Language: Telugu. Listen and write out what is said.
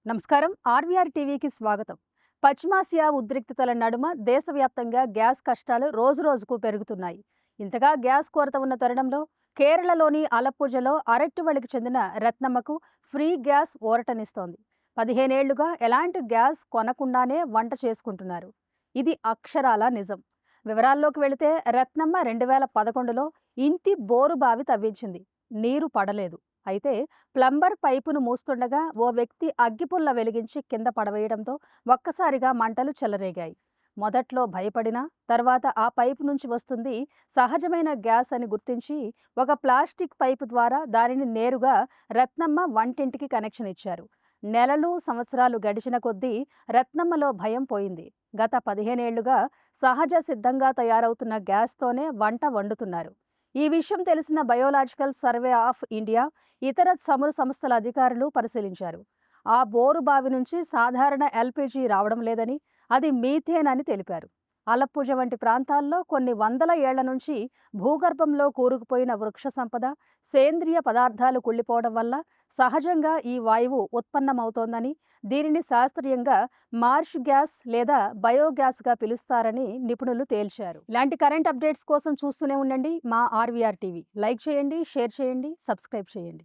నమస్కారం. ఆర్వీఆర్ టీవీకి స్వాగతం. పశ్చిమాసియా ఉద్రిక్తతల నడుమ దేశవ్యాప్తంగా గ్యాస్ కష్టాలు రోజురోజుకు పెరుగుతున్నాయి. ఇంతగా గ్యాస్ కొరత ఉన్న తరుణంలో కేరళలోని అలప్పుజలో అరట్టువళికి చెందిన రత్నమ్మకు ఫ్రీ గ్యాస్ ఊరటనిస్తోంది. 15 ఏళ్లుగా ఎలాంటి గ్యాస్ కొనకుండానే వంట చేసుకుంటున్నారు. ఇది అక్షరాల నిజం. వివరాల్లోకి వెళితే రత్నమ్మ 2011లో ఇంటి బోరు బావి తవ్వించింది. నీరు పడలేదు. అయితే ప్లంబర్ పైపును మూస్తుండగా ఓ వ్యక్తి అగ్గిపుల్ల వెలిగించి కింద పడవేయడంతో ఒక్కసారిగా మంటలు చెలరేగాయి. మొదట్లో భయపడినా తర్వాత ఆ పైపు నుంచి వస్తుంది సహజమైన గ్యాస్ అని గుర్తించి ఒక ప్లాస్టిక్ పైపు ద్వారా దానిని నేరుగా రత్నమ్మ వంటింటికి కనెక్షన్ ఇచ్చారు. నెలలు సంవత్సరాలు గడిచిన కొద్దీ రత్నమ్మలో భయం పోయింది. గత 15 ఏళ్లుగా సహజ సిద్ధంగా తయారవుతున్న గ్యాస్తోనే వంట వండుతున్నారు. ఈ విషయం తెలిసిన బయోలాజికల్ సర్వే ఆఫ్ ఇండియా, ఇతర చమురు సంస్థల అధికారులు పరిశీలించారు. ఆ బోరు బావి నుంచి సాధారణ ఎల్పీజీ రావడం లేదని, అది మీథేన్ అని తెలిపారు. అలప్పుజ వంటి ప్రాంతాల్లో కొన్ని వందల ఏళ్ల నుంచి భూగర్భంలో కూరుకుపోయిన వృక్ష సంపద, సేంద్రియ పదార్థాలు కుళ్ళిపోవడం వల్ల సహజంగా ఈ వాయువు ఉత్పన్నమవుతోందని, దీనిని శాస్త్రీయంగా మార్ష్ గ్యాస్ లేదా బయోగ్యాస్గా పిలుస్తారని నిపుణులు తేల్చారు. ఇలాంటి కరెంట్ అప్డేట్స్ కోసం చూస్తూనే ఉండండి మా ఆర్వీఆర్ టీవీ. లైక్ చేయండి, షేర్ చేయండి, సబ్స్క్రైబ్ చేయండి.